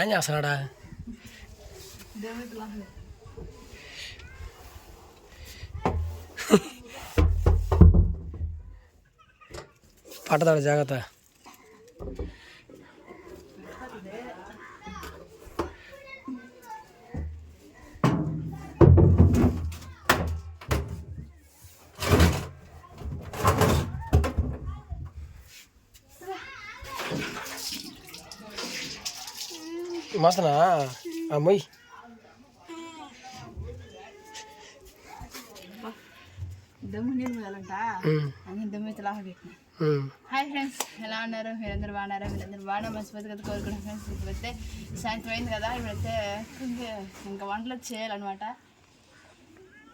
ఏం చేస్తున్నాడా? పట్టదాడు జాగ్రత్త. మస్తనా అమ్మాయి హాయ్ ఫ్రెండ్స్, ఎలా ఉన్నారు? మీరందరూ బాగున్నారా? మీరందరూ బాగా మంచిపోతుంది కదా కోరుకున్నాను ఫ్రెండ్స్. ఇప్పుడైతే సాయంత్రం అయింది కదా, ఇప్పుడైతే ఇంకా వంటలు చేయాలన్నమాట.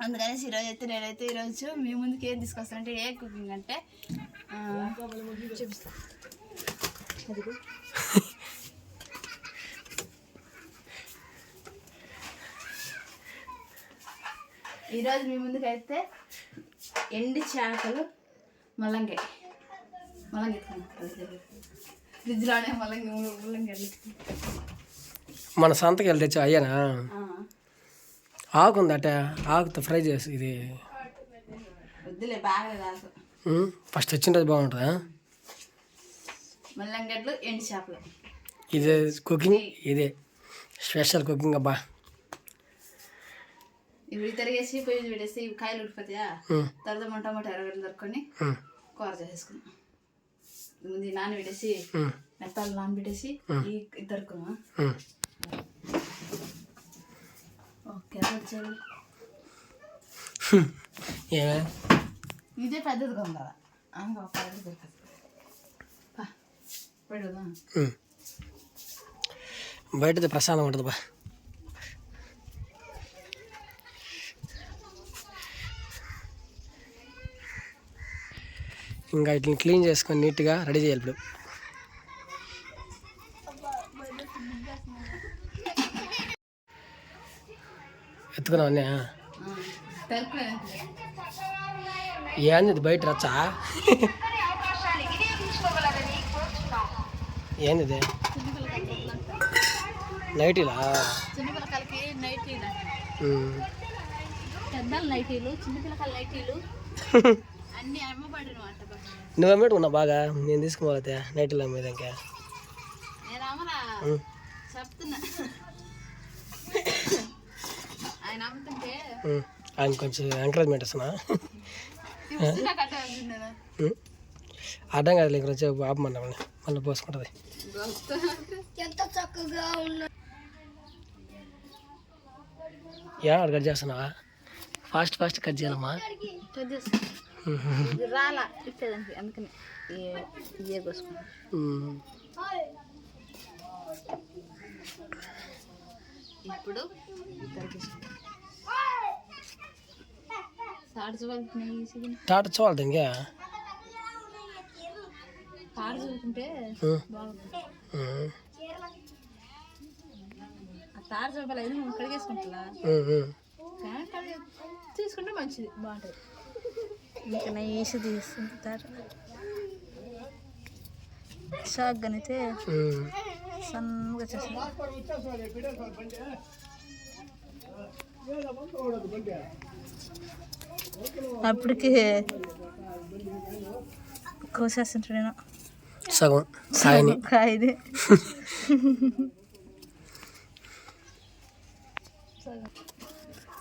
అందుకనేసి నేనైతే ఈరోజు మీ ముందుకు ఏం తీసుకొస్తానంటే, ఏ కుకింగ్ అంటే చూపిస్తాను. ఈరోజు మీ ముందుకైతే ఎండి చేపలు మల్లంగి ఫ్రిడ్జ్లోనే మల్లంగి మన సంతకి వెళ్ళి తెచ్చా అయ్యానా? ఆకుందట, ఆకుతో ఫ్రై చేసి ఇది వద్దులే, బాగా ఫస్ట్ వచ్చిన రోజు బాగుంటుందా? మల్లంగడ్లు ఎండి చేపలు ఇదే కుకింగ్, ఇదే స్పెషల్ కుకింగ్ అబ్బా. ఇప్పుడు తరిగేసి పొయ్యి పెట్టేసి కాయలు ఉడిపోతాయా, తర్వాత టమాటా ఎర్రగడ్డలు దొరుకుని కూర చేసేసుకున్నాం. ముందు నానబెట్టేసి మెత్తాలు నానబెట్టేసి ఈ దొరుకున్నా. ఓకే, వచ్చాడు. ఇదే పెద్దదిగా ఉందా? దొరుకుతుంది. బయటది ప్రసాదం ఉంటుంది బా. ఇంకా ఇట్లా క్లీన్ చేసుకొని నీట్గా రెడీ చేయాలి. ఇప్పుడు ఎత్తుకున్నావు అన్నీ? ఏంది బయట రచ్చా? ఏంది నైటీలా? నువ్వు అమ్మేట్టుకున్నావు బాగా. నేను తీసుకోవాలి నైటీల మీద. ఇంకా ఆయన కొంచెం ఎంకరేజ్మెంట్ ఇస్తున్నా. అడ్డం కాదు, ఇక్కడ వచ్చి ఆపమన్నా మళ్ళీ పోసుకుంటుంది. అక్కడ కట్ చేస్తున్నావా? ఫాస్ట్ కట్ చేయాలమ్మా. అందుకని ఇప్పుడు తాట చూడాలి. ఇంకా తాట చూసుకుంటే తాట చూపాలి. కడిగేసుకుంటా తీసుకుంటే మంచిది, బాగుంటుంది. ఇంకా నైస్ తీసుకుంటారు. సాగ్గనైతే సన్నగా చేస్తారు. అప్పటికి కోసేస్తుంటా నేను సగం కాయని. కాయది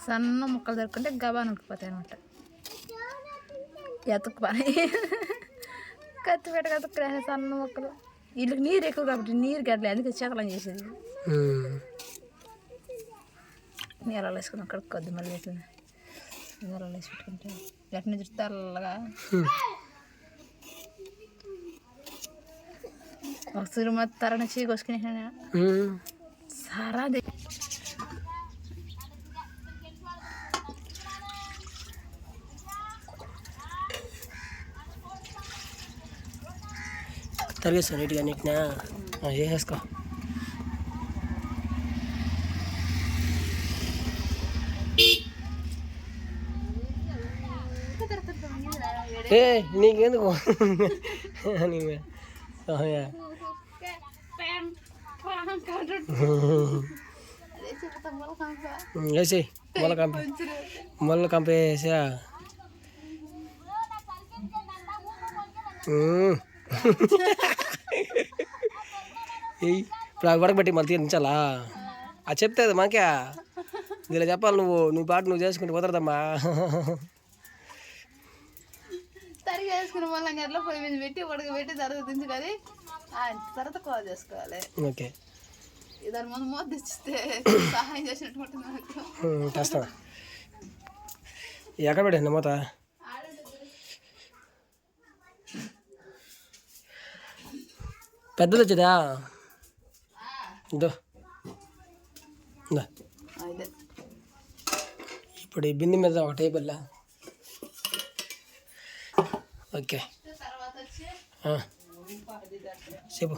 సన్న ముక్కలు దొరుకుంటే గబాన్ ఉడికిపోతాయి అనమాట. ఎతుకు పని కత్తి కతుక్కునే సన్న ముక్కలు. వీళ్ళకి నీరు ఎక్కువ కాబట్టి నీరు గడ్డలే, అందుకే చేతలం చేసేది. నీళ్ళలో వేసుకున్నాం కడుక్కొద్దు. మళ్ళీ నీళ్ళలో వేసి పెట్టుకుంటే ఎట్ని నుంచి తెల్లగా ఒక తిరుమత్తరని చీకొసుకునే సారా తరిగేసుకో నీట్గా. నీట్నా వేసేసుకో. ఏ నీకెందుకు? అదే చెప్తా మూలకంప వేసి ముళ్ళ కంప వేసా ఇప్పుడు అవి వరకు బట్టి మళ్ళీ తీర్చాలా అది చెప్తే మాకే ఇలా చెప్పాలి నువ్వు పాటు నువ్వు చేసుకుంటే కుదరదమ్మా. తరిగి వేసుకుని మళ్ళీ గట్ల పొయ్యి మీద పెట్టి ఉడక పెట్టి తర్వాత దించుకొని తర్వాత కూర చేసుకోవాలి. ఓకే దాని ముందు మూత తెచ్చిస్తే సహాయం చేసినట్టు ఉంటుంది నాకు. చేస్తా ఎక్కడ పెట్టండి మూత పెద్దది వచ్చేదా ఇదో ఇప్పుడు ఈ బింది మీద ఒక టేబుల్. ఓకే చెప్పు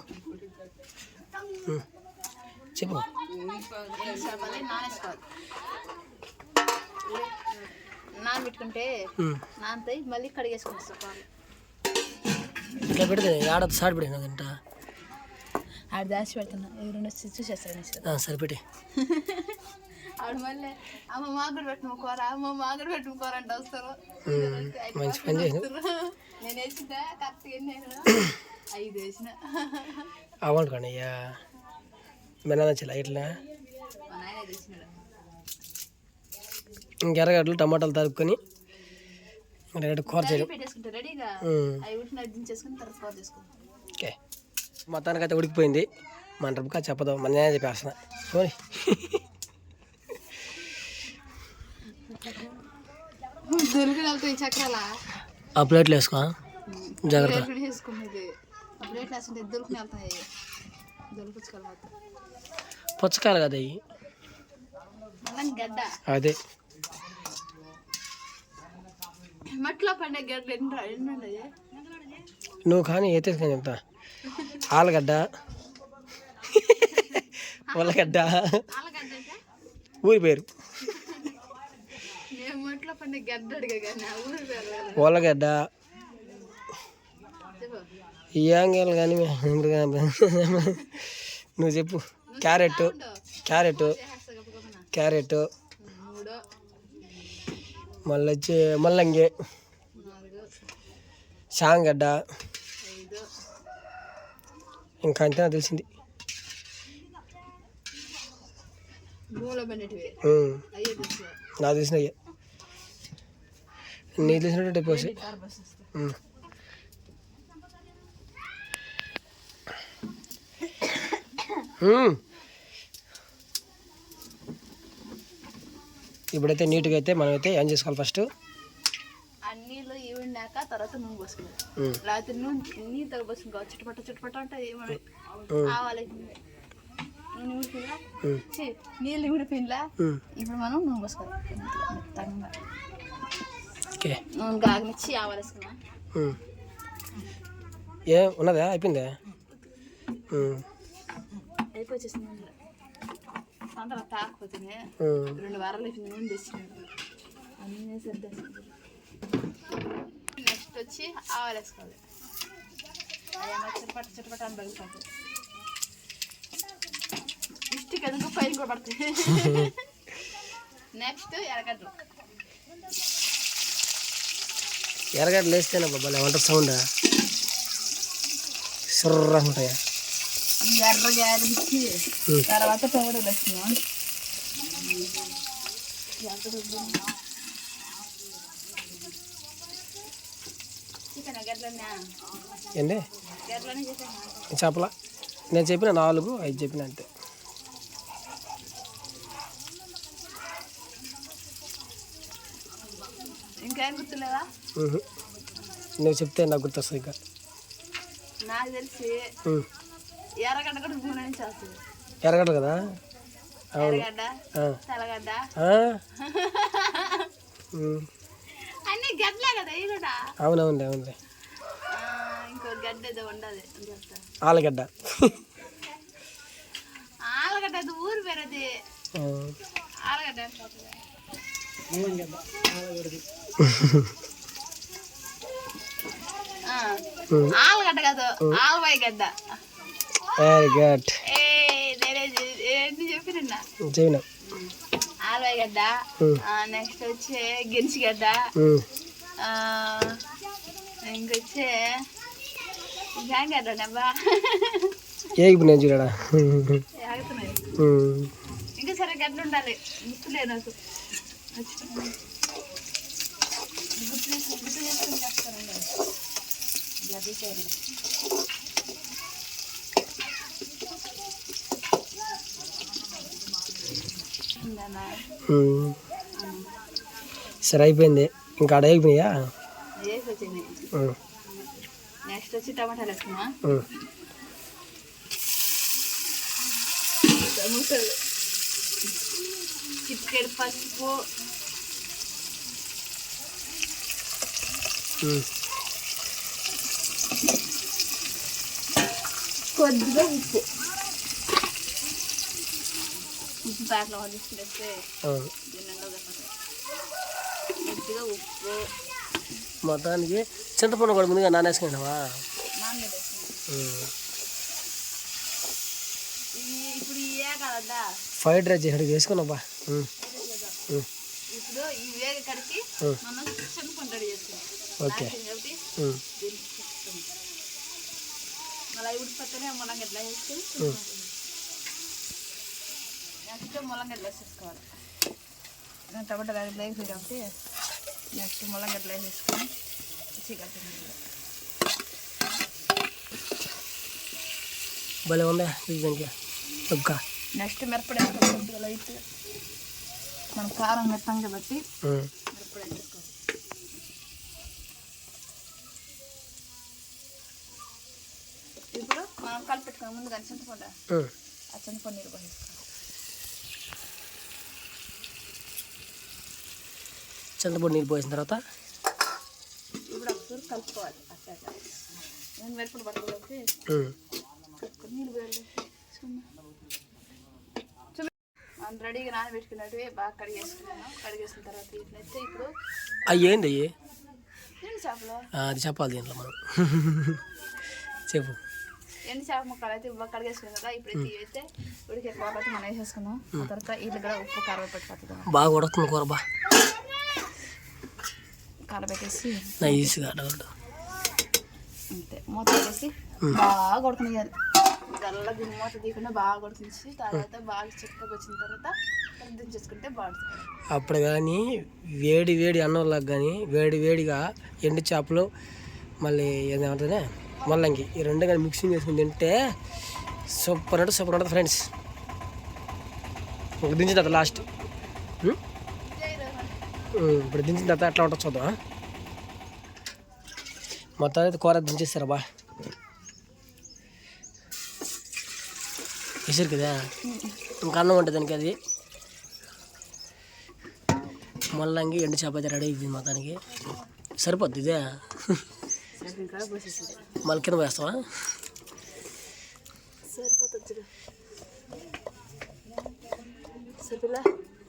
చెప్పు. నానబెట్టుకుంటే నానతాయి మళ్ళీ కడిగేసుకుంటా పాలు. ఇట్లా పెడితే ఆడదు సాడి పెడినా తింటా ఆడ దాచి పెడుతున్నా ఎవరైనా చూసేస్తాను సరిపెట్టి. ఆవిడ మళ్ళీ అమ్మ మాగడు పెట్టిన కూర కూర అంటే వస్తారు. మంచి పని చేసిన నేను వేసిందా కరెక్ట్గా ఎన్ని 5 వేసిన అవ్వండి కానీ అయ్యా మెనచ్చలా ఇట్లా మా నాయన తెచ్చినాడు. ఇంకెరగడ్డలు టమాటాలు తరుపుకొని కూర చేయడం పెట్టేసుకుంటా రెడీగా అవి ఉట్టిన దించేసుకుని తర్వాత కూర చేసుకుంటాం. ఓకే మొత్తానికి అయితే ఉడికిపోయింది. మన రబ్బకా చెప్పదు మన నేనే చెప్పేస్తున్నా పోనీ. దొరికి వెళ్తాయి చక్రాలా ఆ ప్లేట్లు వేసుకో జాగ్రత్త. వేసుకునేది ఆ ప్లేట్లు వేసుకుంటే దొరికి వెళ్తాయి. దొరికించుకోవాలి పుచ్చకాయలు కదా అవి గడ్డ అదే మట్లో పండే గడ్డ ఎన్ని ఉన్నాయి. నువ్వు కానీ ఎత్తేసుకొని చెప్తా. ఆలుగడ్డ ఉల్లగడ్డ ఊరి పేరు మట్లో పండే గడ్డ అడిగా కానీ ఊరి పేరు ఉల్లగడ్డ ఏంగేలు కానీ నువ్వు చెప్పు. క్యారెట్ మళ్ళీ వచ్చి మల్లంగి శాంగడ్డ ఇంకా అంతే నాకు తెలిసింది. నాకు తెలిసిన అయ్యా నీకు తెలిసినట్టు పోసి. ఇప్పుడైతే నీట్గా అయితే మనమైతే ఏం చేసుకోవాలి ఫస్ట్ నీళ్ళు ఈవిడాక తర్వాత నూనె పోసుకోవాలి. రాత్రి నీళ్ళు తగ్గ పోసుకోవాలి. చుట్టుపట్ట ఉంటుంది ఆవాలి నూనె ఊడిపోయిందా నీళ్ళు ఊడిపోయిందా ఇప్పుడు మనం నూనె పోసుకోవాలి. నూనె గాగనిచ్చి ఆవాలేసుకున్నా. ఏ ఉన్నదా అయిపోయిందా అయిపోయింది. సంతలో తాకపోతేనే 2 వారాలు అయిపోయింది. నూనె తెచ్చినాడు అన్నీ సర్దేసుకుంటారు. నెక్స్ట్ వచ్చి ఆవాలు వేసుకోవాలి. చుట్టుపట్ట అని పగిలిపోతుంది. ఇష్టికి ఎందుకు పైన కూడా పడుతుంది. నెక్స్ట్ ఎర్రగడ్డలు వేస్తేనే బాబా ఏమంటారు సౌండ్ సుర్ర ఉంటాయా. ఎర్రగా తర్వాత టమాటోలు వేస్తున్నాం. ఏంటి చెప్పలా నేను చెప్పిన 4-5 చెప్పిన అంతే. ఇంకేం గుర్తులేదా? నువ్వు చెప్తే నాకు గుర్తొస్తుంది. ఇంకా నాకు తెలిసి ఎర్రగడ్డ కూడా నూనె నుంచి వస్తుంది. ఎర్రగడ్డ కదా ఎర్రగడ్డ తెల్లగడ్డ అన్ని గడ్డలే కదా ఇవి కూడా. అవునవునులే ఇంకో గడ్డ ఏదో ఉండదు ఆలుగడ్డ. ఆలుగడ్డ అది ఊరు పేరు. అది ఆలుగడ్డ ఆలుగడ్డ కాదు ఆలువాయి గడ్డ. Very good. ఏంటి చెప్పిన చేయను. ఆలుగడ్డ, నెక్స్ట్ వచ్చి గిన్సిగడ్డ, ఇంకొచ్చే గడ్డ నెబ్బా ఏగిపోయినా చూడడా. ఆగుతున్నాయి ఇంకా సరే గడ్డలు ఉండాలి. గుర్తులే నాకు గుర్తు చేసుకుని చెప్తానండి. గడ్డి చేయాలి. సరే అయిపోయింది. ఇంకా ఆడ అయిపోయినాయా? వచ్చింది. నెక్స్ట్ వచ్చి టమాటాలు వేసుకున్నా. టమాటాలు, చిటికెడు పసుపు, కొద్దిగా ఉప్పు. ఉప్పు ప్యాక్లో తీసుకునేస్తే కొద్దిగా ఉప్పు. మొత్తానికి చింతపండు కూడా ముందుగా నానేసుకున్నావా? ఇప్పుడు ఇవే కదదా ఫ్రైడ్ రైస్ చేసాడు వేసుకున్నావా? ఇప్పుడు ఈ వేగ కడికి మనం చింతపండు రెడీ చేసుకున్నాం. ఓకే. మళ్ళీ ఉడిపోతేనే ములంగడ్డ వేసుకొని నెక్స్ట్ ములంగడ్డ వేసేసుకోవాలి. టమాటా వేసి కాబట్టి నెక్స్ట్ ములంగడ్డ వేసేసుకొని చికెన్ భలే ఉందా దానికి. నెక్స్ట్ మిరపడి వేసుకోవాలి. లైట్ మనం కారం మెత్తాం కాబట్టి మిరపడి వేసుకోవాలి. ఇప్పుడు మనం కలిపెట్టుకున్నాం ముందు కానీ చింతపండు, ఆ చింతపండు నీరు పోసేసుకోవాలి. చింతపండు నీరు పోసిన తర్వాత ఇప్పుడు ఒకసారి కలుపుకోవాలి. అట్ట నేను మిరపడి పట్టుకోవాలి. నీళ్ళు పోయాలి. మనం రెడీగా నానబెట్టుకున్నట్టు బాగా కడిగేసుకున్నాను. కడిగేసిన తర్వాత వీటినైతే ఇప్పుడు అవి ఏంది అయ్యి ఎండు చేపలు అది చెప్పాలి దీంట్లో మనం. చెప్పు. ఎండు చేప ముక్కలు అయితే బాగా కడిగేసుకున్నాం కదా. ఇప్పుడైతే ఇవైతే ఉడికే కూర అయితే మనం వేసేసుకున్నాం. ఆ తర్వాత వీళ్ళు కూడా ఉప్పు కారం పెట్టుకుంటాం. బాగా ఉడుకుతుంది కూర. కారం పెట్టేసి నైస్గా అంతే మూత పెట్టేసి బాగా ఉడకనియాలి. గల్ల దీని మూత తీయకుండా బాగా ఉడికించి తర్వాత బాగా చిక్కగా వచ్చిన తర్వాత దించేసుకుంటే బాగుంటుంది. అప్పుడు కానీ వేడి వేడి అన్నంలాగా కానీ వేడి వేడిగా ఎండు చేపలు మళ్ళీ ఏదేమంటే ముల్లంగి ఈ రెండు కానీ మిక్సింగ్ చేసుకుని తింటే సూపర్ అంటే సూపర్ ఉంటుంది ఫ్రెండ్స్. దించిన తర్వాత లాస్ట్ ఇప్పుడు దించిన తర్వాత ఎట్లా ఉంటుంది చూద్దాం. మొత్తం అయితే కూర దించేస్తారా బా వేసారు కదా. ఇంకా అన్నం ఉంటుంది దానికి. అది ముల్లంగి ఎండు చేప అయితే రెడీ అయిపోయింది మొత్తానికి. సరిపోద్ది ఇదే. మళ్ళీ కింద వేస్తావా?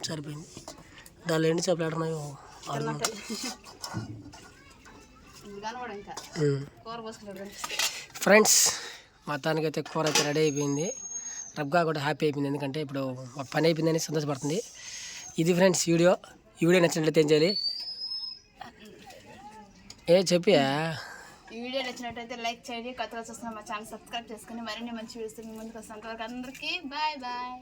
సరిపోయింది. దానిలో ఎండు చేపలు ఆడున్నాయో ఫ్రెండ్స్. మొత్తానికి అయితే కూర అయితే రెడీ అయిపోయింది. రబ్గా కూడా హ్యాపీ అయిపోయింది. ఎందుకంటే ఇప్పుడు పని అయిపోయిందని సంతోషపడుతుంది. ఇది ఫ్రెండ్స్ వీడియో. ఈ వీడియో నచ్చినట్లయితే ఏం చేయాలి? చెప్పి ఈ వీడియో నచ్చినట్టయితే లైక్ చేయండి. కొత్తగా చూస్తున్న మా ఛానల్ సబ్స్క్రైబ్ చేసుకుని మరిన్ని మంచి వీడియోస్ ముందుకు వస్తాం. అందరికీ బాయ్ బాయ్.